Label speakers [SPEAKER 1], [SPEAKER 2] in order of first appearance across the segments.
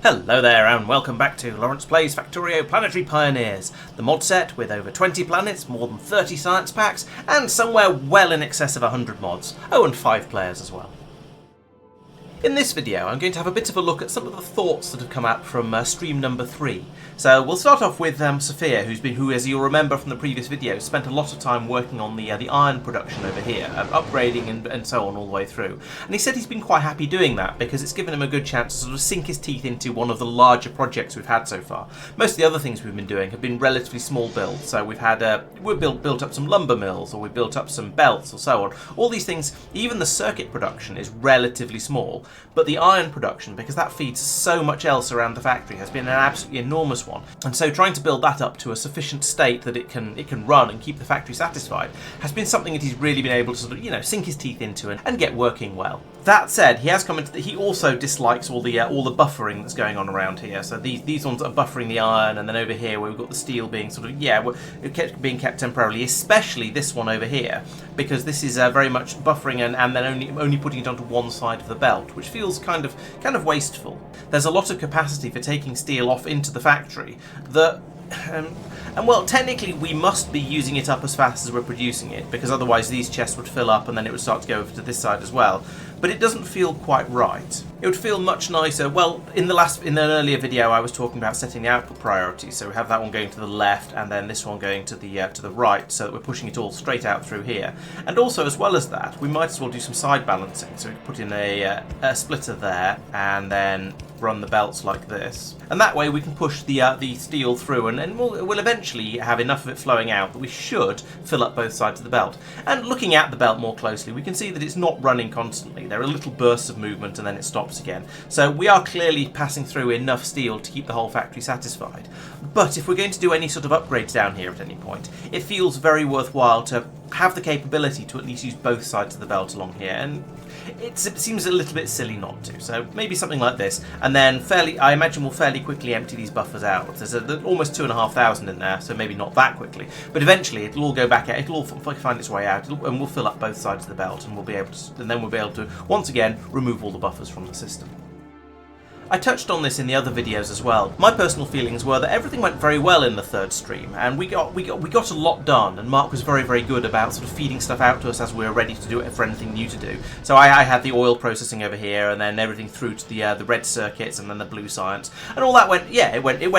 [SPEAKER 1] Hello there and welcome back to Laurence Plays Factorio Planetary Pioneers, the mod set with over 20 planets, more than 30 science packs, and somewhere well in excess of 100 mods. Oh, and 5 players as well. In this video I'm going to have a bit of a look at some of the thoughts that have come out from stream number 3. So we'll start off with Safir, who, as you'll remember from the previous video, spent a lot of time working on the iron production over here, upgrading and so on all the way through. And he said he's been quite happy doing that because it's given him a good chance to sort of sink his teeth into one of the larger projects we've had so far. Most of the other things we've been doing have been relatively small builds. So we've had we've built up some lumber mills, or we've built up some belts, or so on. All these things, even the circuit production is relatively small, but the iron production, because that feeds so much else around the factory, has been an absolutely enormous one. And so trying to build that up to a sufficient state that it can run and keep the factory satisfied has been something that he's really been able to sort of, sink his teeth into and get working well. That said, he has commented that he also dislikes all the buffering that's going on around here. So these ones are buffering the iron, and then over here where we've got the steel being sort of being kept temporarily, especially this one over here, because this is very much buffering and then only putting it onto one side of the belt, which feels kind of wasteful. There's a lot of capacity for taking steel off into the factory that. And well, technically we must be using it up as fast as we're producing it, because otherwise these chests would fill up and then it would start to go over to this side as well. But it doesn't feel quite right. It would feel much nicer. Well, in an earlier video I was talking about setting the output priorities, so we have that one going to the left and then this one going to the right, so that we're pushing it all straight out through here. And also, as well as that, we might as well do some side balancing. So we could put in a splitter there and then run the belts like this, and that way we can push the steel through, and we'll eventually have enough of it flowing out that we should fill up both sides of the belt. And looking at the belt more closely, we can see that it's not running constantly. There are little bursts of movement and then it stops again. So we are clearly passing through enough steel to keep the whole factory satisfied. But if we're going to do any sort of upgrades down here at any point, it feels very worthwhile to have the capability to at least use both sides of the belt along here, and it seems a little bit silly not to. So maybe something like this, and then I imagine we'll fairly quickly empty these buffers out. There's almost 2,500 in there, so maybe not that quickly, but eventually it'll all go back out. It'll all find its way out, and we'll fill up both sides of the belt, and then we'll be able to once again remove all the buffers from the system. I touched on this in the other videos as well. My personal feelings were that everything went very well in the third stream, and we got a lot done, and Marc was very, very good about sort of feeding stuff out to us as we were ready to do it for anything new to do. So I had the oil processing over here, and then everything through to the red circuits, and then the blue science, and all that went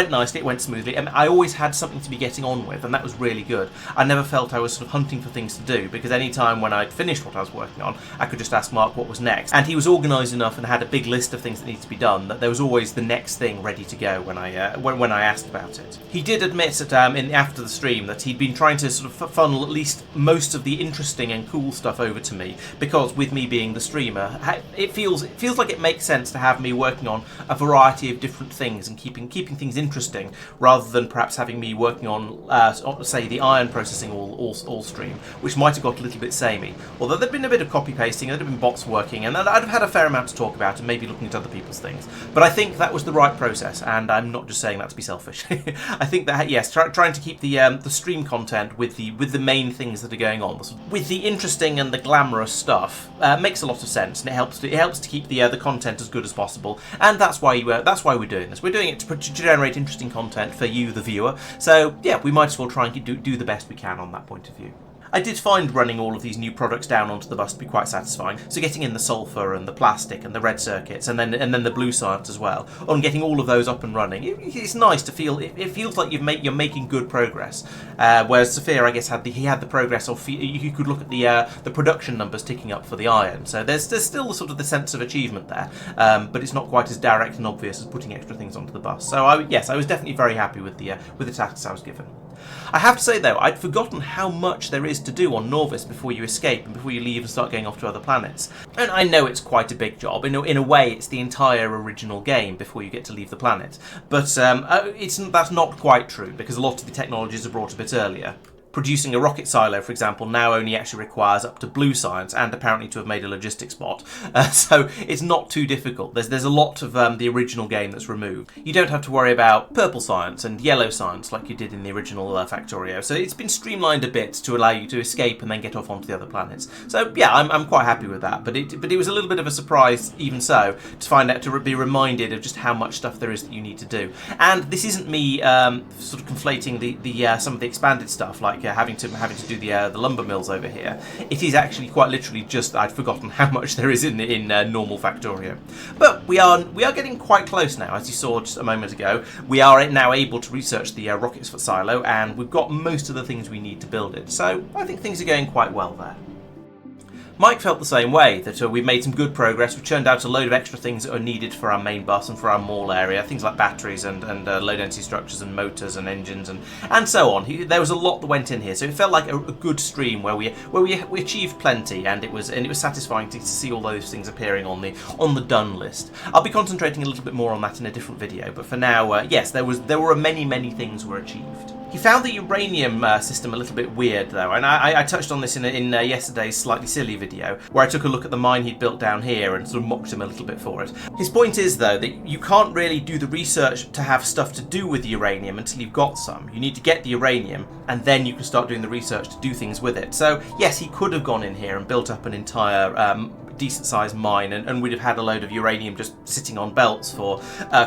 [SPEAKER 1] nicely, it went smoothly, and I always had something to be getting on with, and that was really good. I never felt I was sort of hunting for things to do, because any time when I'd finished what I was working on, I could just ask Marc what was next, and he was organised enough and had a big list of things that needed to be done that there was always the next thing ready to go when I asked about it. He did admit that after the stream that he'd been trying to sort of funnel at least most of the interesting and cool stuff over to me, because with me being the streamer, it feels like it makes sense to have me working on a variety of different things and keeping things interesting, rather than perhaps having me working on say the iron processing all stream, which might have got a little bit samey. Although there'd been a bit of copy pasting, there'd have been bots working, and I'd have had a fair amount to talk about, and maybe looking at other people's things. But I think that was the right process, and I'm not just saying that to be selfish. I think that, yes, trying to keep the stream content with the main things that are going on, with the interesting and the glamorous stuff, makes a lot of sense, and it helps to keep the content as good as possible. And that's why we're doing this. We're doing it to generate interesting content for you, the viewer. So yeah, we might as well try and do the best we can on that point of view. I did find running all of these new products down onto the bus to be quite satisfying. So getting in the sulfur and the plastic and the red circuits, and then the blue science as well, on getting all of those up and running, it's nice to feel. It feels like you're making good progress. Whereas Safir, I guess, had the progress of, you could look at the production numbers ticking up for the iron. So there's still sort of the sense of achievement there, but it's not quite as direct and obvious as putting extra things onto the bus. So I was definitely very happy with the tasks I was given. I have to say though, I'd forgotten how much there is to do on Nauvis before you escape and before you leave and start going off to other planets. And I know it's quite a big job. In a way, it's the entire original game before you get to leave the planet. But that's not quite true, because a lot of the technologies are brought a bit earlier. producing a rocket silo, for example, now only actually requires up to blue science and apparently to have made a logistics bot. So it's not too difficult. There's a lot of the original game that's removed. You don't have to worry about purple science and yellow science like you did in the original Factorio. So it's been streamlined a bit to allow you to escape and then get off onto the other planets. So yeah, I'm quite happy with that. But it was a little bit of a surprise, even so, to find out, to be reminded of just how much stuff there is that you need to do. And this isn't me sort of conflating the some of the expanded stuff, like having to do the lumber mills over here. It is actually quite literally just, I'd forgotten how much there is in normal Factorio. But we are getting quite close now, as you saw just a moment ago. We are now able to research the rockets for silo, and we've got most of the things we need to build it. So I think things are going quite well there. Mike felt the same way, that we've made some good progress. We've churned out a load of extra things that are needed for our main bus and for our mall area, things like batteries and low density structures and motors and engines and so on. There was a lot that went in here, so it felt like a good stream where we achieved plenty, and it was satisfying to see all those things appearing on the done list. I'll be concentrating a little bit more on that in a different video, but for now, yes, there were many things were achieved. He found the uranium system a little bit weird, though, and I touched on this in yesterday's slightly silly video, where I took a look at the mine he'd built down here and sort of mocked him a little bit for it. His point is, though, that you can't really do the research to have stuff to do with the uranium until you've got some. You need to get the uranium, and then you can start doing the research to do things with it. So, yes, he could have gone in here and built up an entire decent sized mine, and we'd have had a load of uranium just sitting on belts for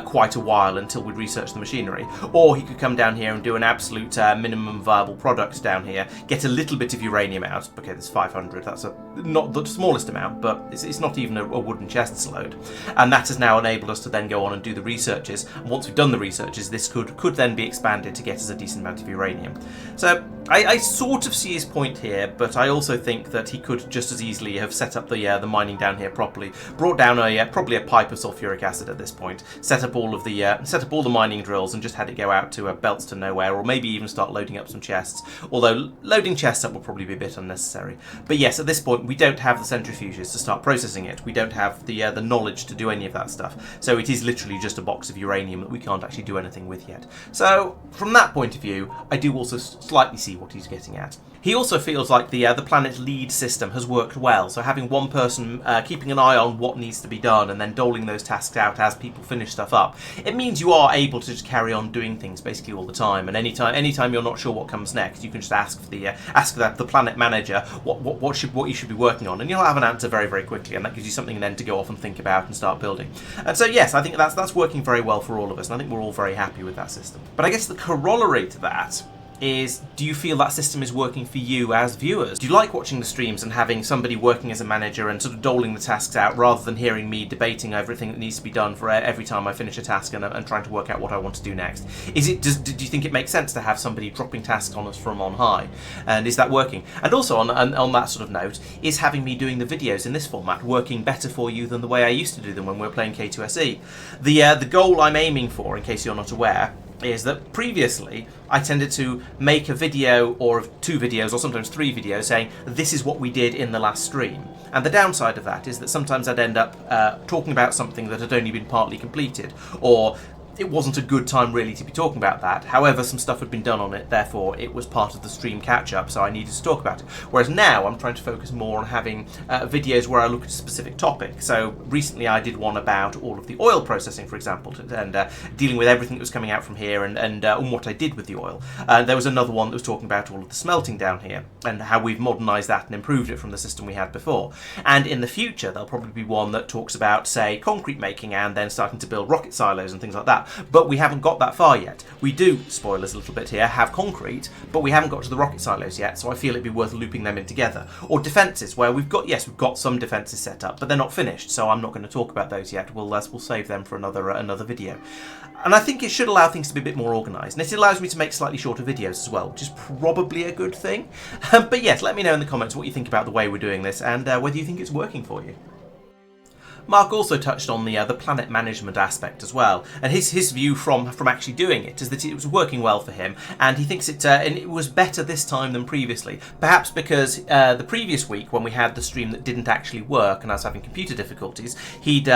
[SPEAKER 1] quite a while until we'd researched the machinery. Or he could come down here and do an absolute minimum viable product down here, get a little bit of uranium out. Okay, there's 500, that's not the smallest amount, but it's not even a wooden chest's load. And that has now enabled us to then go on and do the researches. And once we've done the researches, this could then be expanded to get us a decent amount of uranium. So I sort of see his point here, but I also think that he could just as easily have set up the mining down here properly, brought down probably a pipe of sulfuric acid at this point, set up all the mining drills, and just had it go out to belts to nowhere, or maybe even start loading up some chests. Although loading chests up will probably be a bit unnecessary. But yes, at this point we don't have the centrifuges to start processing it. We don't have the knowledge to do any of that stuff. So it is literally just a box of uranium that we can't actually do anything with yet. So from that point of view, I do also slightly see what he's getting at. He also feels like the planet's lead system has worked well, so having one person keeping an eye on what needs to be done and then doling those tasks out as people finish stuff up, it means you are able to just carry on doing things basically all the time, and anytime you're not sure what comes next, you can just ask the planet manager what you should be working on, and you'll have an answer very quickly, and that gives you something then to go off and think about and start building. And so yes, I think that's working very well for all of us, and I think we're all very happy with that system. But I guess the corollary to that is, do you feel that system is working for you as viewers? Do you like watching the streams and having somebody working as a manager and sort of doling the tasks out, rather than hearing me debating everything that needs to be done for every time I finish a task and trying to work out what I want to do next? Do you think it makes sense to have somebody dropping tasks on us from on high? And is that working? And also on that sort of note, is having me doing the videos in this format working better for you than the way I used to do them when we were playing K2SE? The goal I'm aiming for, in case you're not aware, is that previously I tended to make a video or two videos or sometimes three videos saying this is what we did in the last stream. And the downside of that is that sometimes I'd end up talking about something that had only been partly completed, or it wasn't a good time really to be talking about that. However, some stuff had been done on it, therefore it was part of the stream catch-up, so I needed to talk about it. Whereas now I'm trying to focus more on having videos where I look at a specific topic. So recently I did one about all of the oil processing, for example, and dealing with everything that was coming out from here and what I did with the oil. There was another one that was talking about all of the smelting down here and how we've modernised that and improved it from the system we had before. And in the future there'll probably be one that talks about, say, concrete making and then starting to build rocket silos and things like that. But we haven't got that far yet. We do, spoilers a little bit here, have concrete, but we haven't got to the rocket silos yet, so I feel it'd be worth looping them in together. Or defences, where we've got some defences set up, but they're not finished, so I'm not going to talk about those yet. We'll save them for another video. And I think it should allow things to be a bit more organised, and it allows me to make slightly shorter videos as well, which is probably a good thing. But yes, let me know in the comments what you think about the way we're doing this, and whether you think it's working for you. Marc also touched on the planet management aspect as well, and his view from actually doing it is that it was working well for him, and he thinks and it was better this time than previously. Perhaps because the previous week when we had the stream that didn't actually work and I was having computer difficulties, he'd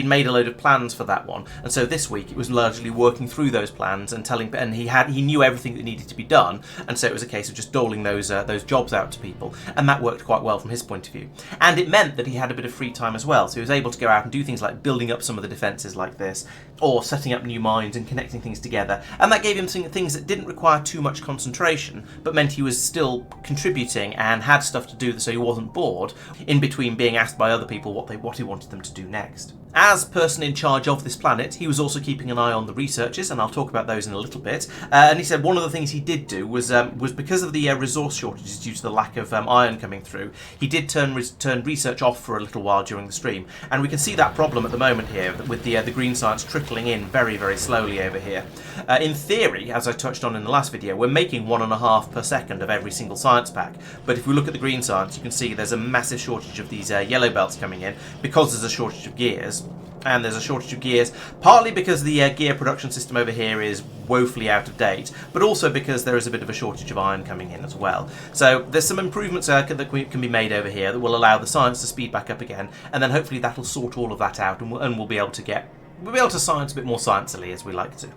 [SPEAKER 1] made a load of plans for that one, and so this week it was largely working through those plans and he knew everything that needed to be done, and so it was a case of just doling those jobs out to people, and that worked quite well from his point of view. And it meant that he had a bit of free time as well, so he was able to go out and do things like building up some of the defences like this, or setting up new mines and connecting things together, and that gave him things that didn't require too much concentration, but meant he was still contributing and had stuff to do so he wasn't bored, in between being asked by other people what he wanted them to do next. As person in charge of this planet, he was also keeping an eye on the researchers, and I'll talk about those in a little bit. And he said one of the things he did do was because of the resource shortages due to the lack of iron coming through, he did turn research off for a little while during the stream. And we can see that problem at the moment here, with the green science trickling in very, very slowly over here. In theory, as I touched on in the last video, we're making 1.5 per second of every single science pack. But if we look at the green science, you can see there's a massive shortage of these yellow belts coming in, because there's a shortage of gears. And there's a shortage of gears, partly because the gear production system over here is woefully out of date, but also because there is a bit of a shortage of iron coming in as well. So there's some improvements that can be made over here that will allow the science to speed back up again, and then hopefully that'll sort all of that out, and we'll be able to science a bit more sciencily as we like to.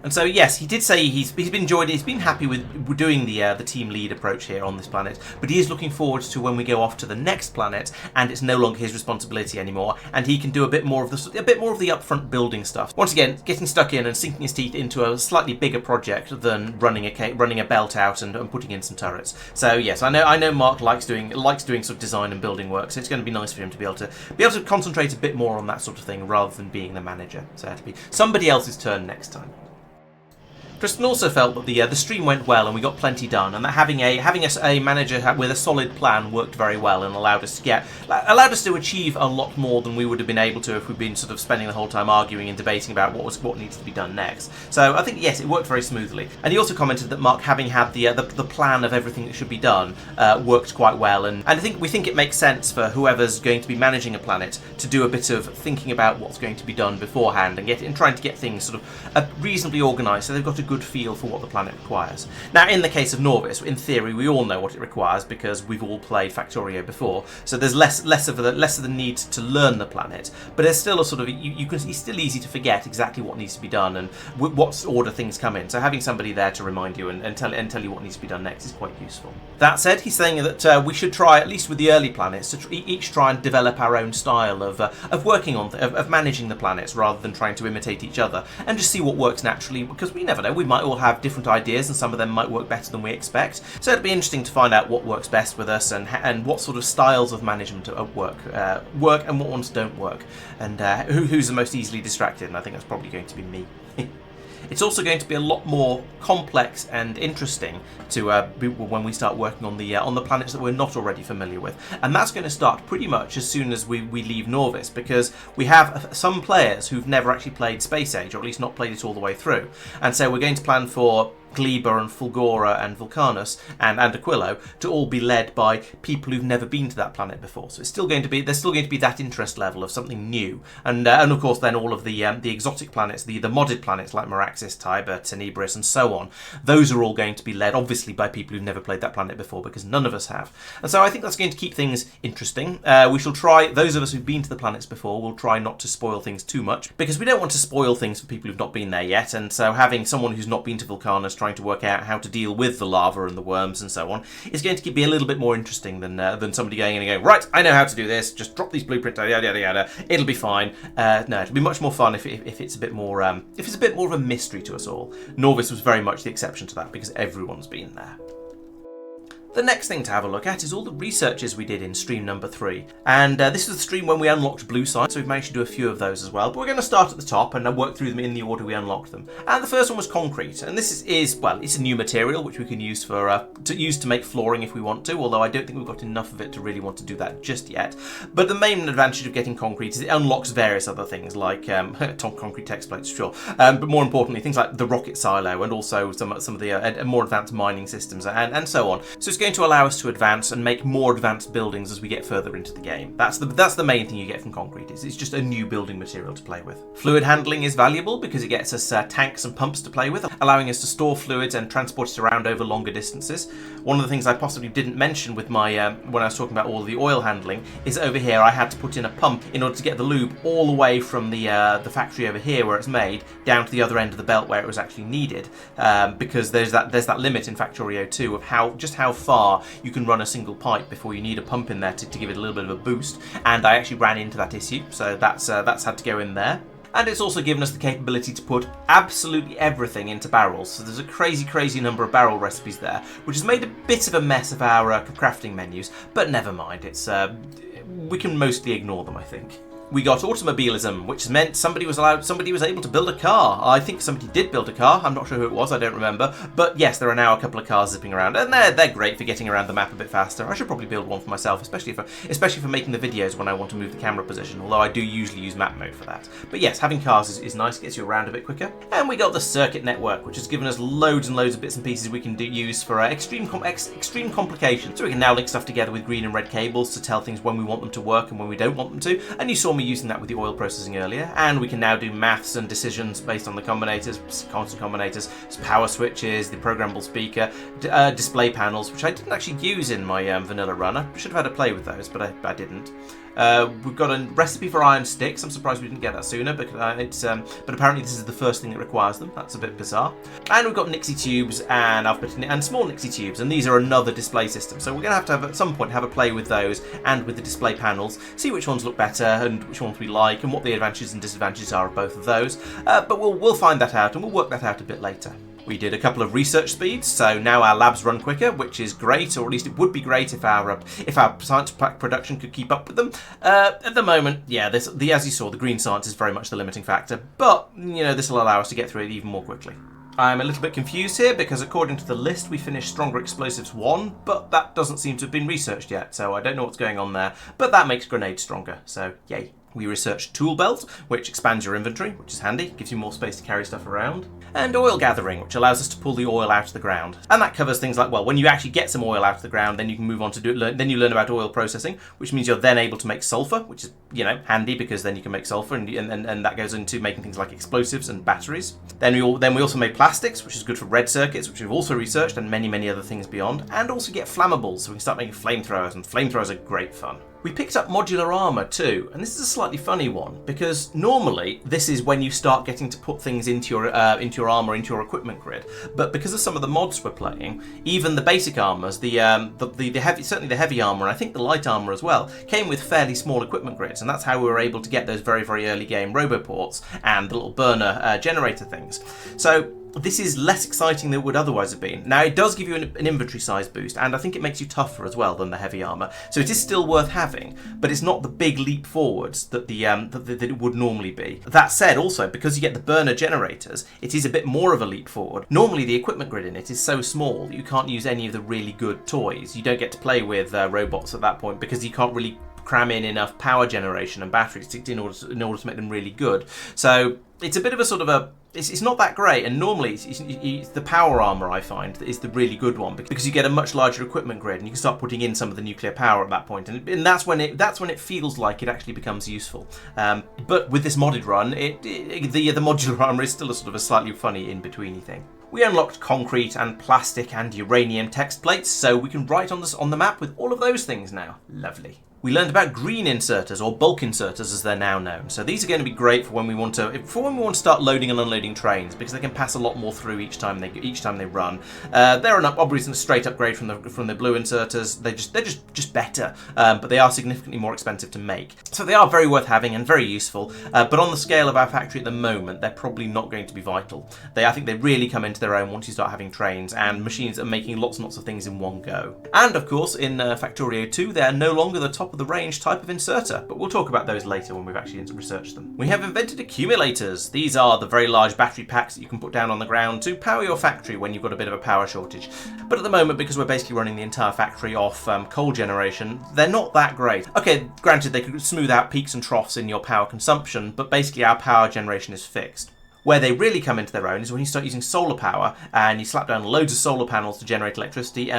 [SPEAKER 1] And so yes, he did say he's enjoyed it. He's been happy with doing the team lead approach here on this planet, but he is looking forward to when we go off to the next planet and it's no longer his responsibility anymore, and he can do a bit more of the upfront building stuff. Once again, getting stuck in and sinking his teeth into a slightly bigger project than running a belt out and putting in some turrets. So yes, I know Marc likes doing sort of design and building work, so it's going to be nice for him to be able to concentrate a bit more on that sort of thing rather than being the manager. So it'll be somebody else's turn next time. Tristan also felt that the stream went well and we got plenty done, and that having a manager with a solid plan worked very well and allowed us to achieve a lot more than we would have been able to if we'd been sort of spending the whole time arguing and debating about what needs to be done next. So I think yes, it worked very smoothly. And he also commented that Marc, having had the plan of everything that should be done, worked quite well, and we think it makes sense for whoever's going to be managing a planet to do a bit of thinking about what's going to be done beforehand and trying to get things sort of reasonably organised so they've got a good feel for what the planet requires. Now, in the case of Nauvis, in theory, we all know what it requires because we've all played Factorio before, so there's less of the need to learn the planet, but there's still a sort of it's still easy to forget exactly what needs to be done and what order things come in. So having somebody there to remind you and tell you what needs to be done next is quite useful. That said, he's saying that we should try, at least with the early planets, to each try and develop our own style of working on of managing the planets rather than trying to imitate each other, and just see what works naturally, because we never know. We might all have different ideas and some of them might work better than we expect. So it'd be interesting to find out what works best with us and what sort of styles of management work and what ones don't work, and who's the most easily distracted, and I think that's probably going to be me. It's also going to be a lot more complex and interesting to when we start working on the planets that we're not already familiar with, and that's going to start pretty much as soon as we leave Nauvis, because we have some players who've never actually played Space Age, or at least not played it all the way through, and so we're going to plan for Gleba and Fulgora and Vulcanus and Aquilo to all be led by people who've never been to that planet before. So there's still going to be that interest level of something new, and of course then all of the exotic planets, the modded planets like Meraxis, Tiber, Tenebris, and so on. Those are all going to be led obviously by people who've never played that planet before, because none of us have. And so I think that's going to keep things interesting. We shall try, those of us who've been to the planets before, will try not to spoil things too much, because we don't want to spoil things for people who've not been there yet. And so having someone who's not been to Vulcanus trying to work out how to deal with the lava and the worms and so on is going to be a little bit more interesting than somebody going in and going, right, I know how to do this, just drop these blueprints, yada yada yada, it'll be fine. No, it'll be much more fun if it's a bit more of a mystery to us all. Nauvis was very much the exception to that because everyone's been there. The next thing to have a look at is all the researches we did in stream number 3. And this was the stream when we unlocked blue science, so we've managed to do a few of those as well. But we're going to start at the top and work through them in the order we unlocked them. And the first one was concrete. And this is it's a new material which we can use to make flooring if we want to, although I don't think we've got enough of it to really want to do that just yet. But the main advantage of getting concrete is it unlocks various other things, like concrete text plates, sure. But more importantly, things like the rocket silo and also some of the more advanced mining systems and so on. So it's going going to allow us to advance and make more advanced buildings as we get further into the game. That's the main thing you get from concrete. It's just a new building material to play with. Fluid handling is valuable because it gets us tanks and pumps to play with, allowing us to store fluids and transport it around over longer distances. One of the things I possibly didn't mention with my when I was talking about all the oil handling is over here I had to put in a pump in order to get the lube all the way from the factory over here where it's made down to the other end of the belt where it was actually needed, because there's that limit in Factorio 2 of how far you can run a single pipe before you need a pump in there to give it a little bit of a boost, and I actually ran into that issue, so that's had to go in there. And it's also given us the capability to put absolutely everything into barrels. So there's a crazy number of barrel recipes there, which has made a bit of a mess of our crafting menus, but never mind. It's we can mostly ignore them, I think. We got automobilism, which meant somebody was able to build a car. I think somebody did build a car. I'm not sure who it was, I don't remember. But yes, there are now a couple of cars zipping around, and they're great for getting around the map a bit faster. I should probably build one for myself, especially for making the videos when I want to move the camera position, although I do usually use map mode for that. But yes, having cars is nice, gets you around a bit quicker. And we got the circuit network, which has given us loads and loads of bits and pieces we can use for extreme complication. So we can now link stuff together with green and red cables to tell things when we want them to work and when we don't want them to. And you saw me using that with the oil processing earlier, and we can now do maths and decisions based on the combinators, constant combinators, power switches, the programmable speaker, display panels, which I didn't actually use in my vanilla run. I should have had a play with those, but I didn't. We've got a recipe for iron sticks. I'm surprised we didn't get that sooner, because but apparently this is the first thing that requires them. That's a bit bizarre. And we've got Nixie tubes and small Nixie tubes, and these are another display system. So we're going to have at some point have a play with those and with the display panels, see which ones look better and which ones we like, and what the advantages and disadvantages are of both of those. But we'll find that out, and we'll work that out a bit later. We did a couple of research speeds, so now our labs run quicker, which is great, or at least it would be great if our science pack production could keep up with them. At the moment, yeah, as you saw, the green science is very much the limiting factor, but this will allow us to get through it even more quickly. I'm a little bit confused here because according to the list we finished Stronger Explosives 1, but that doesn't seem to have been researched yet, so I don't know what's going on there, but that makes grenades stronger, so yay. We researched Tool Belt, which expands your inventory, which is handy, gives you more space to carry stuff around. And Oil Gathering, which allows us to pull the oil out of the ground. And that covers things like, well, when you actually get some oil out of the ground, then you can move on to then you learn about oil processing, which means you're then able to make sulfur, which is, handy because then you can make sulfur, and that goes into making things like explosives and batteries. Then we also made plastics, which is good for red circuits, which we've also researched, and many other things beyond. And also get flammables, so we can start making flamethrowers, and flamethrowers are great fun. We picked up modular armour too, and this is a slightly funny one, because normally this is when you start getting to put things into your armour, into your equipment grid. But because of some of the mods we're playing, even the basic armours, certainly the heavy armour, and I think the light armour as well, came with fairly small equipment grids, and that's how we were able to get those very early game roboports and the little burner generator things. So this is less exciting than it would otherwise have been. Now, it does give you an inventory size boost, and I think it makes you tougher as well than the heavy armour, so it is still worth having, but it's not the big leap forwards that that it would normally be. That said, also, because you get the burner generators, it is a bit more of a leap forward. Normally, the equipment grid in it is so small that you can't use any of the really good toys. You don't get to play with robots at that point, because you can't really cram in enough power generation and batteries in order to make them really good. So it's a bit of a sort of it's not that great, and normally it's the power armor I find that is the really good one, because you get a much larger equipment grid and you can start putting in some of the nuclear power at that point, and that's when it feels like it actually becomes useful. But with this modded run, the modular armor is still a sort of a slightly funny in-betweeny thing. We unlocked concrete and plastic and uranium text plates, so we can write on the map with all of those things now. Lovely. We learned about green inserters, or bulk inserters as they're now known. So these are going to be great for when we want to start loading and unloading trains, because they can pass a lot more through each time they run. They're obviously a straight upgrade from the blue inserters. They're just better, but they are significantly more expensive to make. So they are very worth having and very useful. But on the scale of our factory at the moment, they're probably not going to be vital. I think they really come into their own once you start having trains and machines that are making lots and lots of things in one go. And of course, in Factorio 2, they're no longer the top of the range type of inserter, but we'll talk about those later when we've actually researched them. We have invented accumulators. These are the very large battery packs that you can put down on the ground to power your factory when you've got a bit of a power shortage. But at the moment, because we're basically running the entire factory off coal generation, they're not that great. Okay, granted, they could smooth out peaks and troughs in your power consumption, but basically our power generation is fixed. Where they really come into their own is when you start using solar power and you slap down loads of solar panels to generate electricity,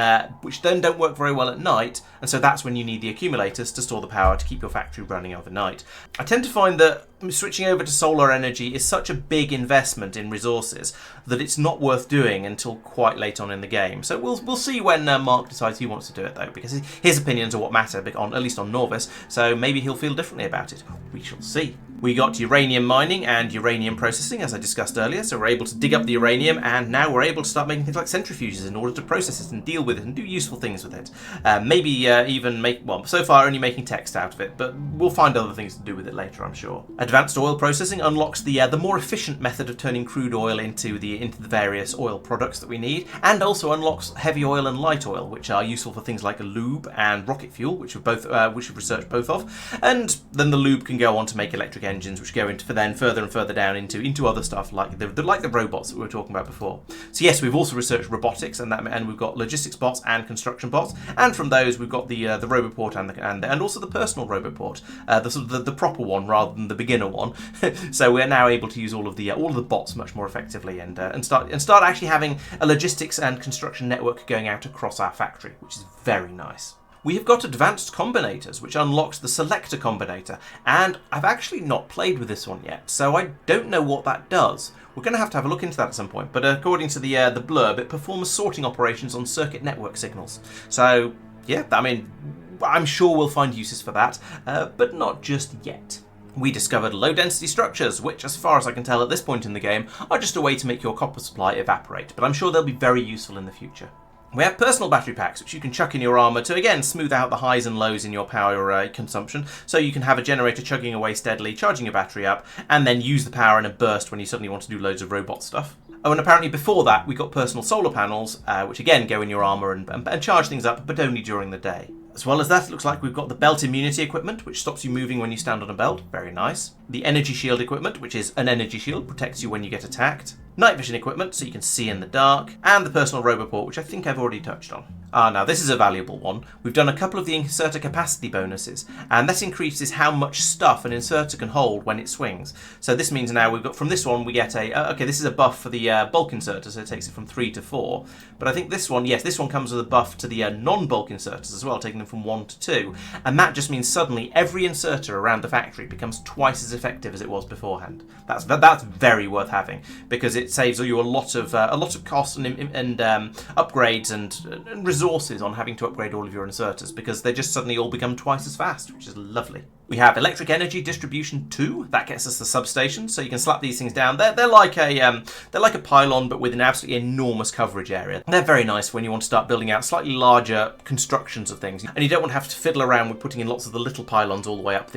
[SPEAKER 1] which then don't work very well at night, and so that's when you need the accumulators to store the power to keep your factory running overnight. I tend to find that switching over to solar energy is such a big investment in resources that it's not worth doing until quite late on in the game. So we'll see when Marc decides he wants to do it, though, because his opinions are what matter, at least on Nauvis, so maybe he'll feel differently about it. We shall see. We got uranium mining and uranium processing, as I discussed earlier, so we're able to dig up the uranium, and now we're able to start making things like centrifuges in order to process it and deal with it and do useful things with it. Maybe even make, well, so far only making text out of it, but we'll find other things to do with it later, I'm sure. Advanced oil processing unlocks the more efficient method of turning crude oil into the various oil products that we need, and also unlocks heavy oil and light oil, which are useful for things like lube and rocket fuel, which we've researched both of, and then the lube can go on to make electric engines, which go into then further and further down into other stuff like the robots that we were talking about before. So yes, we've also researched robotics, and we've got logistics bots and construction bots, and from those we've got the roboport and also the personal roboport, the proper one rather than the beginner one. So we're now able to use all of the bots much more effectively and start actually having a logistics and construction network going out across our factory, which is very nice. We have got advanced combinators, which unlocks the selector combinator, and I've actually not played with this one yet, so I don't know what that does. We're going to have a look into that at some point, but according to the blurb, it performs sorting operations on circuit network signals. So yeah, I mean, I'm sure we'll find uses for that, but not just yet. We discovered low-density structures, which, as far as I can tell at this point in the game, are just a way to make your copper supply evaporate, but I'm sure they'll be very useful in the future. We have personal battery packs, which you can chuck in your armour to, again, smooth out the highs and lows in your power consumption, so you can have a generator chugging away steadily, charging your battery up, and then use the power in a burst when you suddenly want to do loads of robot stuff. Oh, and apparently before that, we got personal solar panels, which again go in your armour and charge things up, but only during the day. As well as that, it looks like we've got the belt immunity equipment, which stops you moving when you stand on a belt. Very nice. The energy shield equipment, which is an energy shield, protects you when you get attacked. Night vision equipment, so you can see in the dark. And the personal roboport, which I think I've already touched on. Now this is a valuable one. We've done a couple of the inserter capacity bonuses, and that increases how much stuff an inserter can hold when it swings. So this means now we've got, from this one, we get okay, this is a buff for the bulk inserter, so it takes it from 3 to 4. But I think this one, yes, this one comes with a buff to the non-bulk inserters as well, taking them from 1 to 2. And that just means suddenly every inserter around the factory becomes twice as effective as it was beforehand. That's very worth having, because it saves you a lot of cost and upgrades and resources on having to upgrade all of your inserters, because they just suddenly all become twice as fast, which is lovely. We have electric energy distribution 2. That gets us the substation, so you can slap these things down. They're like a pylon, but with an absolutely enormous coverage area. They're very nice when you want to start building out slightly larger constructions of things, and you don't want to have to fiddle around with putting in lots of the little pylons all the way up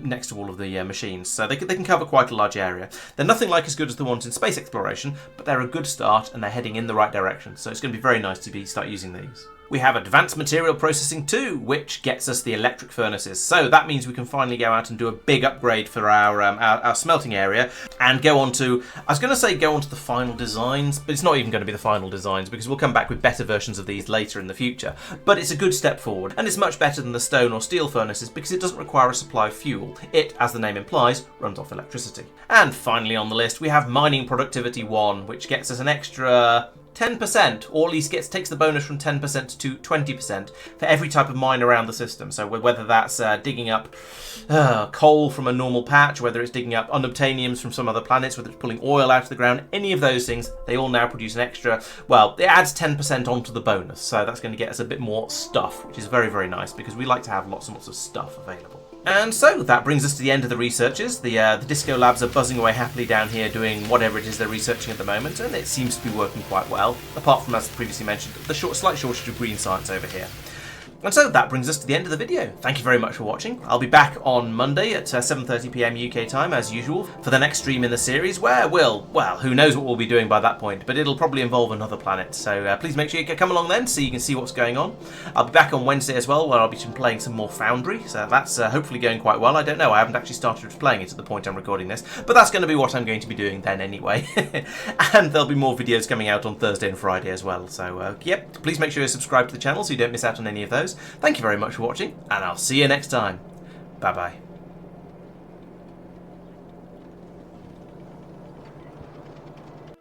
[SPEAKER 1] next to all of the machines. So they can cover quite a large area. They're nothing like as good as the ones in space exploration, but they're a good start and they're heading in the right direction. So it's going to be very nice to start using these. We have Advanced Material Processing 2, which gets us the electric furnaces. So that means we can finally go out and do a big upgrade for our smelting area and go on to, I was going to say go on to the final designs, but it's not even going to be the final designs because we'll come back with better versions of these later in the future. But it's a good step forward, and it's much better than the stone or steel furnaces because it doesn't require a supply of fuel. It, as the name implies, runs off electricity. And finally on the list, we have Mining Productivity 1, which gets us an extra 10%, or at least takes the bonus from 10% to 20% for every type of mine around the system. So whether that's digging up coal from a normal patch, whether it's digging up unobtainiums from some other planets, whether it's pulling oil out of the ground, any of those things, they all now produce an extra, well, it adds 10% onto the bonus. So that's going to get us a bit more stuff, which is very, very nice because we like to have lots and lots of stuff available. And so that brings us to the end of the researches. The Disco Labs are buzzing away happily down here doing whatever it is they're researching at the moment, and it seems to be working quite well, apart from, as previously mentioned, the slight shortage of green science over here. And so that brings us to the end of the video. Thank you very much for watching. I'll be back on Monday at 7:30 PM UK time, as usual, for the next stream in the series, where well, who knows what we'll be doing by that point, but it'll probably involve another planet. So please make sure you come along then so you can see what's going on. I'll be back on Wednesday as well, where I'll be playing some more Foundry, so that's hopefully going quite well. I don't know, I haven't actually started playing it at the point I'm recording this, but that's going to be what I'm going to be doing then anyway. And there'll be more videos coming out on Thursday and Friday as well. So yep, please make sure you subscribe to the channel so you don't miss out on any of those. Thank you very much for watching, and I'll see you next time. Bye bye.